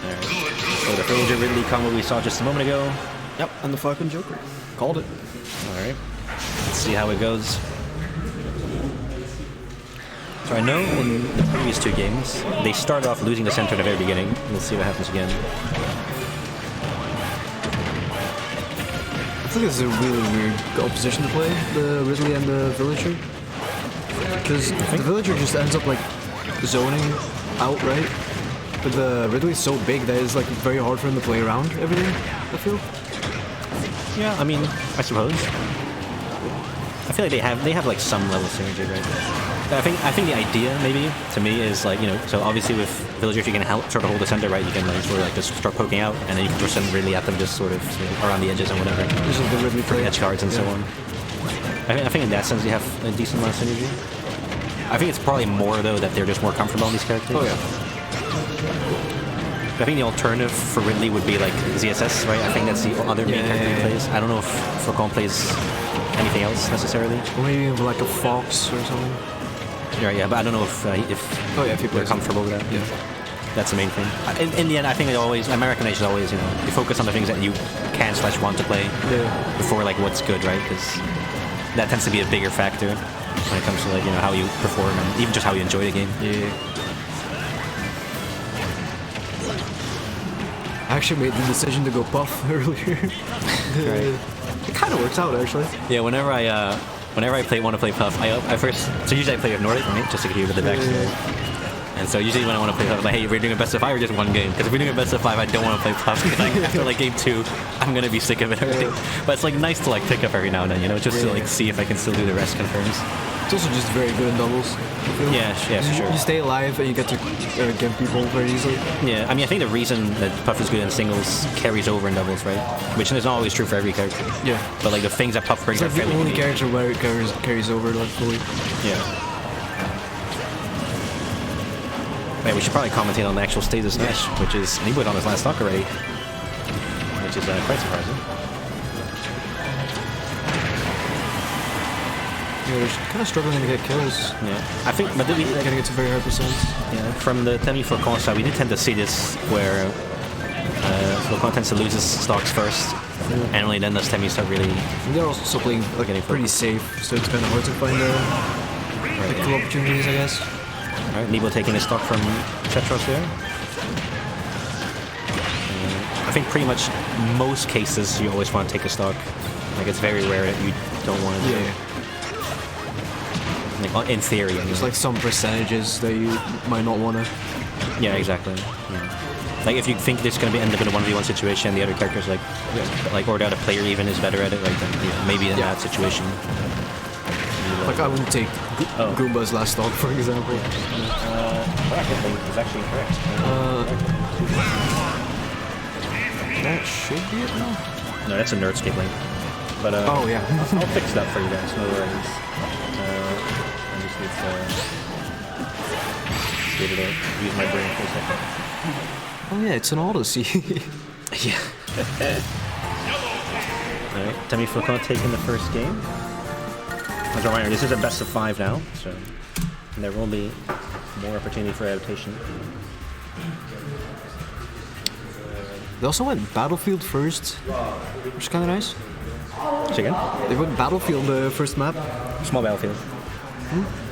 Alright. So the Villager Ridley combo we saw just a moment ago. Yep, and the Flocon Joker. Called it. Alright. Let's see how it goes. So I know in the previous two games, they started off losing the center at the very beginning. We'll see what happens again. I think it's a really weird opposition to play, the Ridley and the Villager. Because the Villager just ends up like zoning out, right? But the Ridley's so big that it's like very hard for him to play around everything, I feel. Yeah, I mean, I suppose. I feel like they have like some level of synergy, right? I think the idea maybe to me is like, you know, so obviously with Villager, if you can help sort of hold the center, right, you can like sort of like just start poking out, and then you can just send Ridley at them, just sort of, you know, around the edges and whatever. This is the Ridley play. Edge cards and so on. I think in that sense you have a decent amount of synergy. I think it's probably more though that they're just more comfortable on these characters. Oh yeah. I think the alternative for Ridley would be like ZSS, right? I think that's the other main character he plays. I don't know if Flocon plays anything else necessarily. Or maybe like a Fox or something. Yeah, but I don't know if they're comfortable with that. Yeah. That's the main thing. In the end, I think American Age is always, you know, you focus on the things that you can/want to play before like what's good, right? Because that tends to be a bigger factor when it comes to like, you know, how you perform and even just how you enjoy the game. Yeah. I actually made the decision to go buff earlier. Right. It kind of works out actually. Yeah, whenever I want to play Puff, so usually I play with Nordic, right, just to get you with the backstory. And so usually when I want to play Puff, I'm like, hey, we're doing a best of 5 or just one game? Because if we're doing a best of 5, I don't want to play Puff. Like, after like game 2, I'm gonna be sick of it already. But it's like nice to like pick up every now and then, you know, just to like see if I can still do the rest confirms. It's also just very good in doubles. Yeah, for sure. You stay alive and you get to get people very easily. Yeah, I mean, I think the reason that Puff is good in singles carries over in doubles, right? Which is not always true for every character. Yeah. But like the things that Puff brings it's like are fairly the only unique. character where it carries over like fully. Yeah. Right, we should probably commentate on the actual status Nash, which is Nibodax on his last stock already, which is quite surprising. Yeah, they're kind of struggling to get kills. Yeah, I think, but They're getting it to very high percent. Yeah, from the Temi Flocon side, we did tend to see this where Flocon tends to lose his stocks first, and only then does Temi start really. And they're also playing like pretty safe, so it's kind of hard to find the kill opportunities, I guess. Alright, Nebo taking a stock from Xetroz there. I think pretty much most cases you always want to take a stock. Like it's very rare that you don't want to do it. Like, in theory, anyway. There's like some percentages that you might not want to. Yeah, exactly. Yeah. Like if you think this is going to end up in a 1v1 situation, the other character's like, or the other player even is better at it, like then, maybe in that situation. Like I wouldn't take Goomba's last stock, for example. Is actually incorrect. That should be it now. No, that's a Nerdscape link. But oh yeah, I'll fix that for you guys. No worries. I just need to use my brain for a second. Oh yeah, it's an Odyssey. Yeah. Alright, Temi Flocon taking the first game. As a reminder, this is a best of 5 now, so there will be more opportunity for adaptation. They also went Battlefield first, which is kind of nice. Say again? They went Battlefield the first map. Small Battlefield.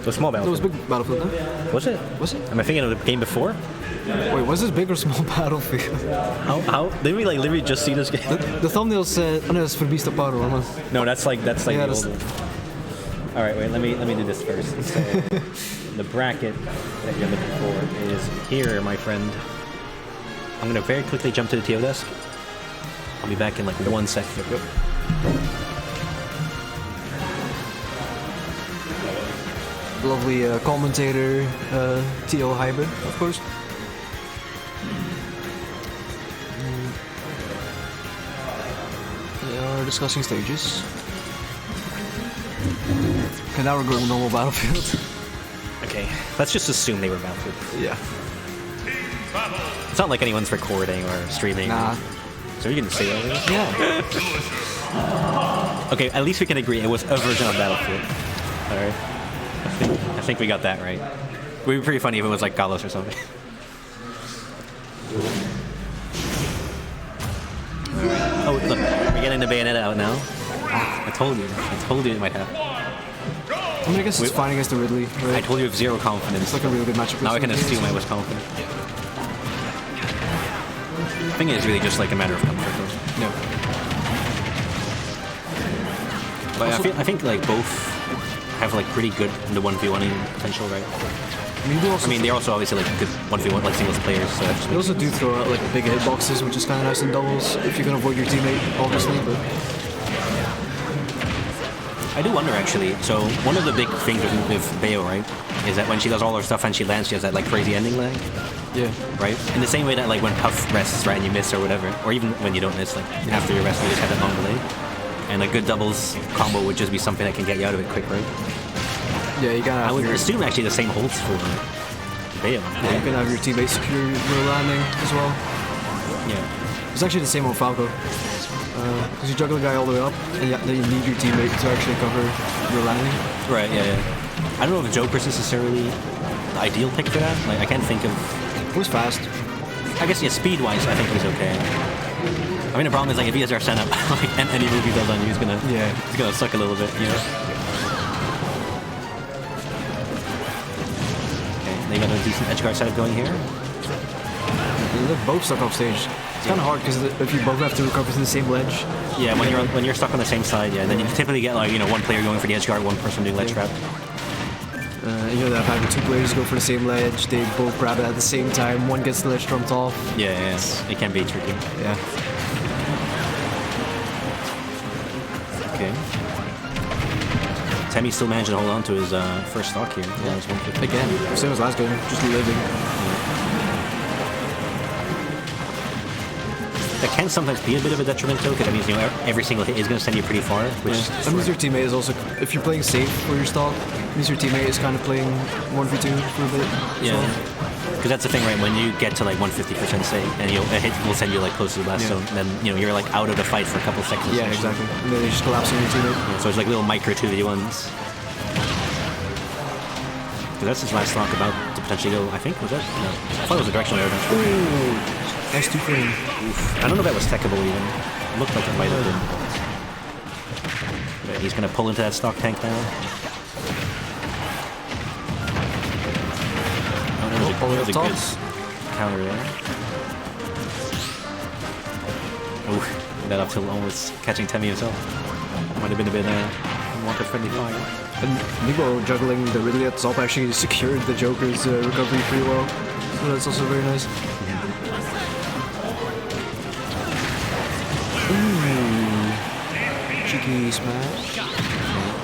It was small It was Battlefield. big Battlefield, no? Was it? Was it? Am I thinking of the game before? Wait, was this big or small Battlefield? How? Did we like literally just see this game? The thumbnail said, oh no, it's for Beast of Power, huh? No, that's like Yeah, the old one. All right, wait. Let me do this first. So, the bracket that you're looking for is here, my friend. I'm gonna very quickly jump to the TO desk. I'll be back in like 1 second. Yep. Lovely commentator, TO hybrid, of course. They are discussing stages. Okay, now we're going normal Battlefield. Okay, let's just assume they were Battlefield. Yeah. It's not like anyone's recording or streaming. Nah. So we can say that. Yeah. Okay, at least we can agree it was a version of Battlefield. Alright. I think we got that right. It would be pretty funny if it was like Galos or something. the Bayonetta out now. I told you it might happen. I mean, I guess it's fine against the Ridley. Right? I told you with zero confidence. It's like a really good matchup. Now I can assume I was confident. I think it's really just like a matter of comfort though. No. But also, I think like both have like pretty good the 1v1ing potential, right? I mean, they're also obviously like good 1v1 like singles players. So they also do throw out like big hitboxes, which is kind of nice in doubles if you can avoid your teammate, obviously. But I do wonder actually. So one of the big things with Bayo, right, is that when she does all her stuff and she lands, she has that like crazy ending lag. Yeah. Right? In the same way that like when Puff rests, right, and you miss or whatever, or even when you don't miss, like after your rest, you just have that long delay. And a good doubles combo would just be something that can get you out of it quick, right? Yeah, you gotta. I would assume actually the same holds for Bayo. Yeah, you can have your teammate secure your landing as well. Yeah. It's actually the same on Falco. Because you juggle the guy all the way up, and then you need your teammate to actually cover your landing. Right, yeah. I don't know if Joker's necessarily the ideal pick for that. Like, I can't think of... It was fast. I guess, yeah, speed-wise, I think he's okay. I mean, the problem is, like, if he has our setup, like, and any move he does on you, he's gonna suck a little bit, you know? Okay, they got a decent edge guard setup going here. They're both stuck off stage. It's kind of hard because if you both have to recover to the same ledge. Yeah, when you're stuck on the same side, yeah. Then you typically get like one player going for the edge guard, one person doing ledge trap. You know that having two players go for the same ledge, they both grab it at the same time. One gets the ledge trumped off. Yeah, it can be tricky. Yeah. Okay. Temi still managed to hold on to his first stock here. Yeah. Again, same as last game, just living. That can sometimes be a bit of a detriment though, because that means every single hit is going to send you pretty far. Which that means your teammate is also, if you're playing safe for your stock, it means your teammate is kind of playing 1v2 for a bit. Yeah, because that's the thing, right? When you get to like 150% safe, and a hit will send you like close to the blast zone, then you're like out of the fight for a couple seconds. Yeah, exactly. And then you just collapse on your teammate. Yeah, so it's like little micro 2v1s. Because that's his last stock about to potentially go. I think was that? No, I thought it was a directional air dash. Ooh. Nice 2 frame. I don't know if that was techable even. It looked like it might have been. But he's going to pull into that stock tank now. Oh, that was a good counter there. Oh, that up till almost catching Temi himself. Might have been a bit wanted friendly fire. And Nibo juggling the Ridley at the top actually secured the Joker's recovery pretty well. So that's also very nice. Cheeky smash.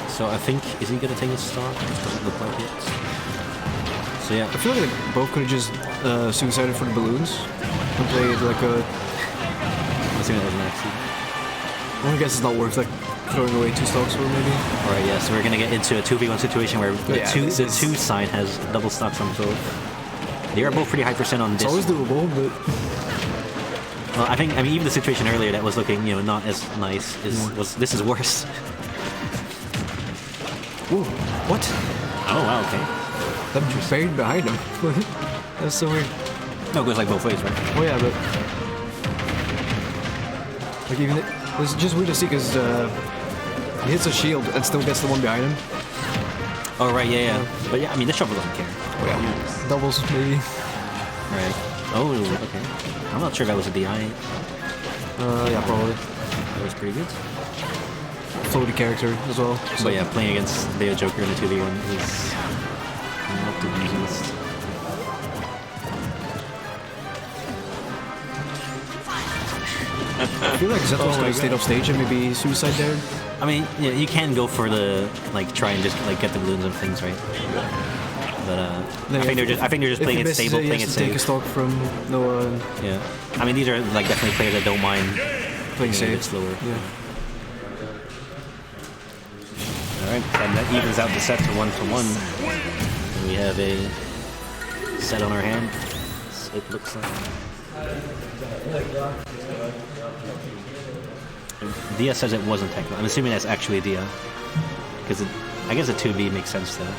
So I think, is he going to take his stock? It doesn't look like it. So yeah. I feel like they both could have just suicided for the balloons and played like a... I think that was an accident. Well, I guess it's not worth like throwing away 2 stocks for maybe. Alright, yeah, so we're going to get into a 2v1 situation where the two side has double stocks on both. They are both pretty high percent on this. It's always doable, but... Well, I mean, even the situation earlier that was looking, not as nice this is worse. Ooh, what? Oh wow, okay. That buried behind him. That's so weird. No, it goes like both ways, right? Oh yeah, but like even it's just weird to see because he hits a shield and still gets the one behind him. Oh right, yeah. But yeah, I mean, the shovel doesn't care. Oh yeah, doubles maybe. Right. Oh, okay. I'm not sure if that was a DI. Yeah, probably. That was pretty good. Floaty character as well. So yeah, playing against the Joker in the 2v1 is not the easiest. I feel like Xetroz could have stayed off stage and maybe suicide there. I mean, yeah, you can go for the try and just get the balloons and things, right? But I think they're just playing it stable, playing it safe. Take a stock from Noah. Yeah, I mean these are definitely players that don't mind playing safe. A bit slower. Yeah. All right, and that evens out the set to 1-1. And we have a set on our hand. It looks like. Dia says it wasn't technical. I'm assuming that's actually Dia, because I guess the 2B makes sense though.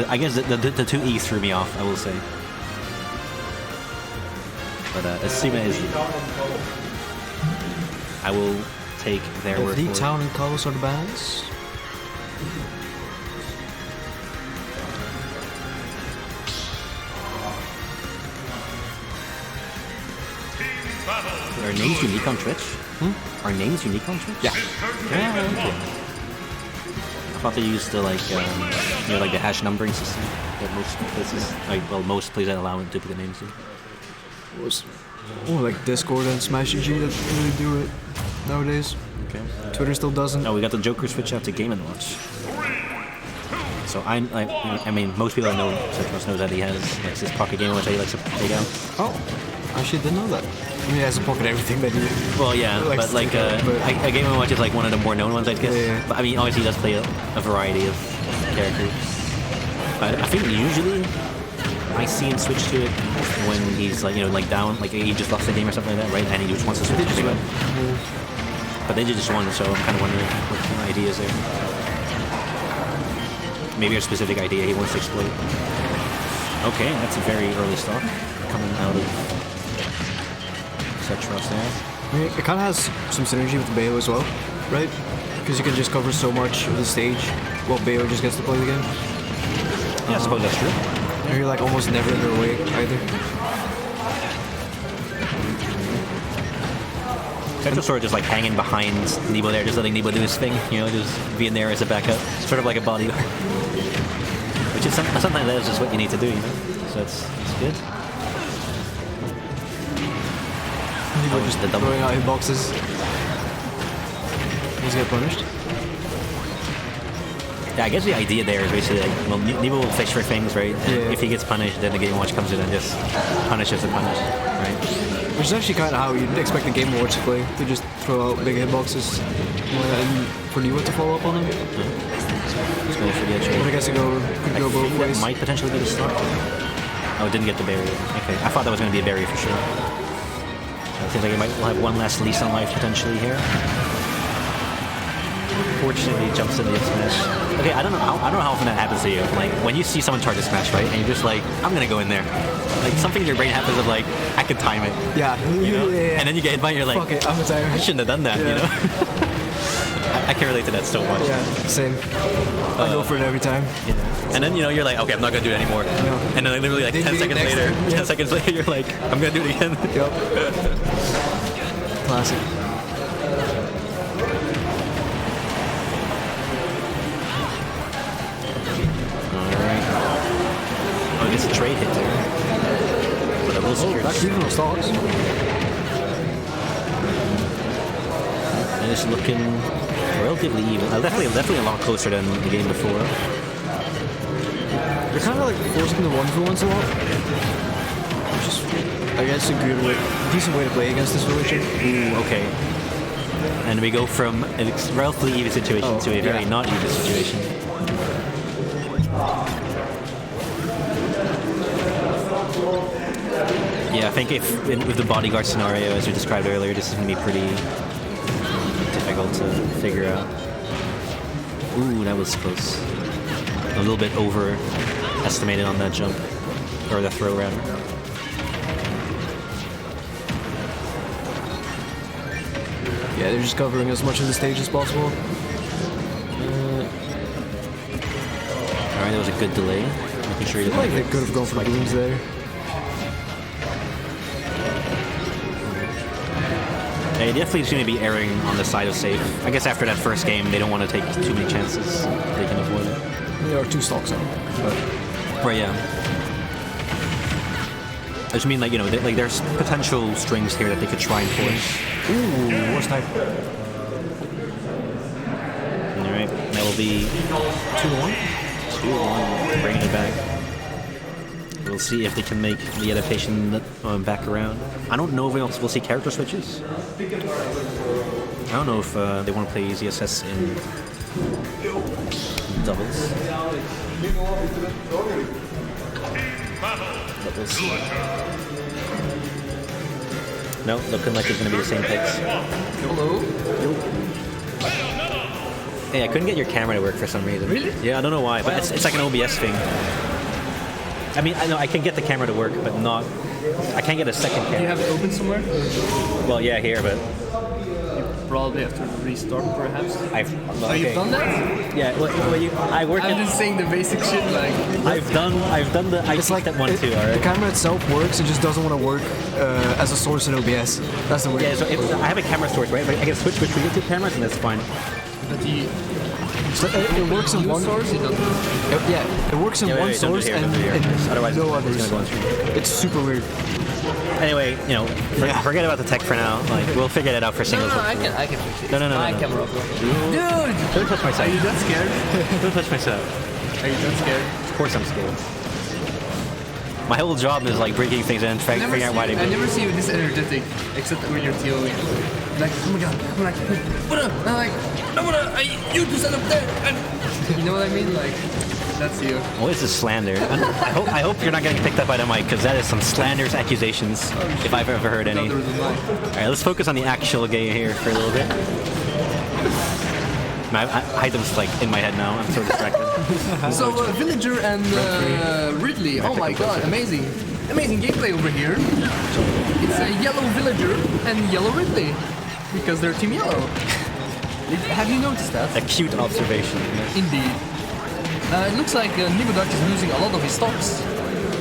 I guess the 2E threw me off, I will say. But Asuma is... I will take their word The for it. Town and Carlos are the bans. Are names unique on Twitch? Are names unique on Twitch? Yeah. Yeah, okay. I thought they used the like like the hash numbering system that most places, most places that allow duplicate names do. Like Discord and Smash GG that really do it nowadays. Okay. Twitter still doesn't. Oh, we got the Joker switch out to Game & Watch. So I mean, most people I know, Xetroz knows that he has like his pocket Game & Watch that he likes to take out. Oh, I actually didn't know that. I mean, he has a pocket everything that he. Well, yeah, but like a Game & Watch is like one of the more known ones, I guess. Yeah. But I mean, obviously he does play a variety of characters. But I think usually I see him switch to it when he's like like down, like he just lost the game or something like that, right? And he just wants to switch to it. But they did just won, so I'm kind of wondering what kind of idea is there. Maybe a specific idea he wants to exploit. Okay, that's a very early stock coming out of Xetroz there. I mean, it kind of has some synergy with Bayo as well, right? Because you can just cover so much of the stage while Bayo just gets to play the game. Yeah, I suppose that's true. And you're like almost never in their way either. Xetroz sort of just like hanging behind Nebo there, just letting Nebo do his thing, just being there as a backup, sort of like a bodyguard. Which is sometimes that is just what you need to do, So it's good. Nebo just the double. throwing out hitboxes. He's get punished. Yeah, I guess the idea there is basically like, well, Nebo will fish for things, right? And if he gets punished, then the Game & Watch comes in and just punishes the punish, right? Which is actually kind of how you'd expect the Game & Watch to play, to just throw out big hitboxes and for Nebo to follow up on him. Let's go for the edge. But I guess it could go both ways. Might potentially be the start. Oh, it didn't get the barrier. Okay, I thought that was going to be a barrier for sure. It seems like we'll have one last lease on life potentially here. Fortunately, jumps into the smash. Okay, I don't know how often that happens to you. Like when you see someone charge a smash, right, and you're just like, I'm gonna go in there. Like something in your brain happens of like, I can time it. Yeah. Yeah. And then you get hit by it, you're like, fuck it, I'm a timer. I shouldn't have done that. I can relate to that so much. Yeah, same. I go for it every time. Yeah. And then you're like, okay, I'm not gonna do it anymore. No. And then literally like 10 seconds later, 10 seconds later, you're like, I'm gonna do it again. Yep. Classic. Oh, it's a trade hit there. But I will secure That's even on stocks. And it's looking relatively even. Definitely a lot closer than the game before. They're kind of like forcing the 1-for-1s a lot. Which is, I guess, a decent way to play against this villager. Ooh, okay. And we go from a relatively even situation to a very not even situation. Yeah, I think with the bodyguard scenario, as we described earlier, this is going to be pretty difficult to figure out. Ooh, that was close. A little bit overestimated on that jump. Or the throw, rather. Yeah, they're just covering as much of the stage as possible. Alright, that was a good delay. Making sure I feel like they could have gone for balloons there. They definitely seem to be erring on the side of safe. I guess after that first game, they don't want to take too many chances. They can avoid it. There are 2 stocks on. Right, yeah. I just mean, like, there's potential strings here that they could try and push. Ooh, worst type. Alright, that will be 2-1. 2-1, bringing it back. We'll see if they can make the adaptation back around. I don't know if we'll see character switches. I don't know if they want to play ZSS in doubles. But we'll see. No, looking like it's going to be the same picks. Hello? Hey, I couldn't get your camera to work for some reason. Really? Yeah, I don't know why, but it's like an OBS thing. I mean, I know I can get the camera to work, but not... I can't get a second camera. Do you have it open somewhere? Well, yeah, here, but... probably have to restart, perhaps. I've Oh, you've done that? Yeah, I work I'm at. just saying the basic shit, like. I've done the. I It's like that one too. All The right. camera itself works, it just doesn't want to work as a source in OBS. That's the weird. Yeah, so I have a camera source, right? But I can switch between the two cameras, and that's fine. But the So it works in one source, it doesn't. Yeah, it works in one source and Otherwise, no it's others. gonna go on screen. It's super weird. Anyway, you know, forget about the tech for now. Like, we'll figure that out for No, singles. I can fix it. No, My no. camera. Dude! Don't touch my Are side. you that scared? Don't touch my side. Are you that scared? Of course I'm scared. My whole job is like breaking things and figuring out why they I never see you this energetic, except when you're TOing. Like, oh my god, I'm like, what up? I'm like, you do stand up there. And you know what I mean? Like, that's you. What is this slander? I hope you're not getting picked up by the mic, because that is some slanderous accusations, if I've ever heard any. Other than mine. Alright, let's focus on the actual game here for a little bit. Items like in my head now, I'm so distracted. So, Villager and Ridley, oh my god, amazing. Amazing gameplay over here. It's a yellow Villager and yellow Ridley, because they're Team Yellow. Have you noticed that? Acute observation. Yes. Indeed. It looks like Nibodax is losing a lot of his stocks.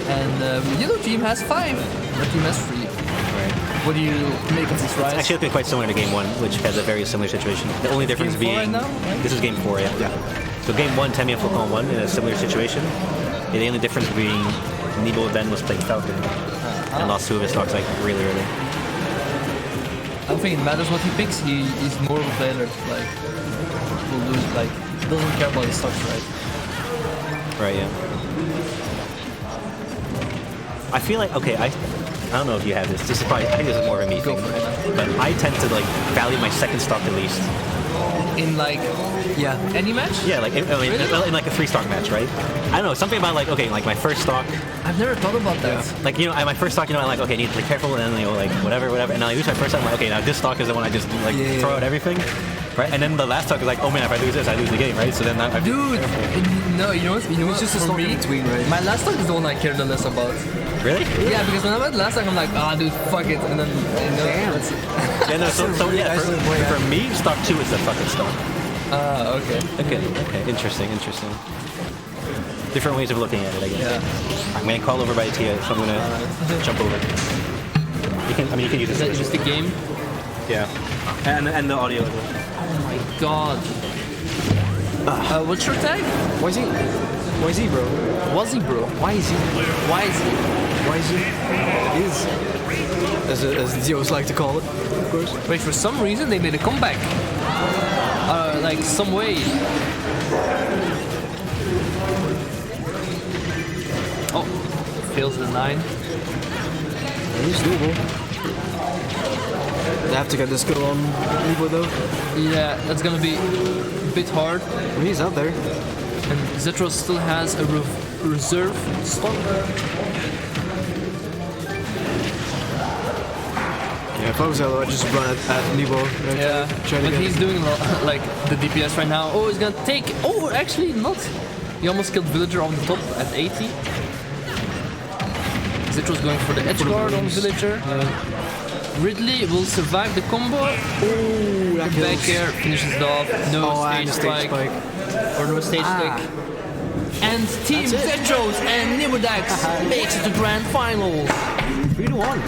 And the yellow team has 5, red team has 3. Right. What do you make of this rise? Actually, looking quite similar to Game 1, which has a very similar situation. The only difference Game 4 being... right now, right? This is Game 4, yeah. So Game 1, Teminian Flocon 1 in a similar situation. The only difference being Nebo then was playing Falcon and lost 2 of his stocks like really early. I don't think it matters what he picks. He's more of a player that like will lose, like doesn't care about his stocks, right? Right, yeah. I feel like, okay, I don't know if you have this. This is probably, I think this is more of a me thing. But I tend to like value my second stock the least. In like any match? Yeah, like in like a 3-stock match, right? I don't know, something about like, okay, like my first stock, I've never thought about that. like, you know, my first stock, you know, I'm like, okay, I need to be careful, and then, you know, like, whatever, and then I lose my first stock, I'm like, okay, now this stock is the one I just, like, throw out everything, right? And then the last stock is like, oh man, if I lose this, I lose the game, right? So then I Dude, no, you know what? It's just a for stock me, in between, right? my last stock is the one I care the less about. Really? Yeah, because when I'm at last stock, I'm like, dude, fuck it, and then that's it. Yeah, no, so yeah, for me, stock 2 is the fucking stock. Okay. Okay, interesting. Different ways of looking at it, I guess. Yeah. I'm gonna call over by Tia, so I'm gonna jump over. You can use Is this. that just the game? Yeah. And the audio as well. Oh my god. What's your tag? Why is he, bro? Was he, bro? Why is he? Why is he? Why is he? As the Zeos like to call it, of course. Wait, for some reason they made a comeback. Like some way. Oh, fails the 9. He's doable. They have to get this skill on Nebo though. Yeah, that's gonna be a bit hard. He's out there. And Xetroz still has a reserve stock. Yeah, if I was Elo, I'd just run at Nebo. Yeah, but he's doing a lot, like the DPS right now. Oh, he's gonna take. Oh, actually not. He almost killed Villager on the top at 80. Xetroz going for the edge guard on Villager. Ridley will survive the combo. Oh, the back air finishes it off. No stage spike. Or no stage stick. And Team Xetroz and Nibodax makes it to grand finals. 3-1.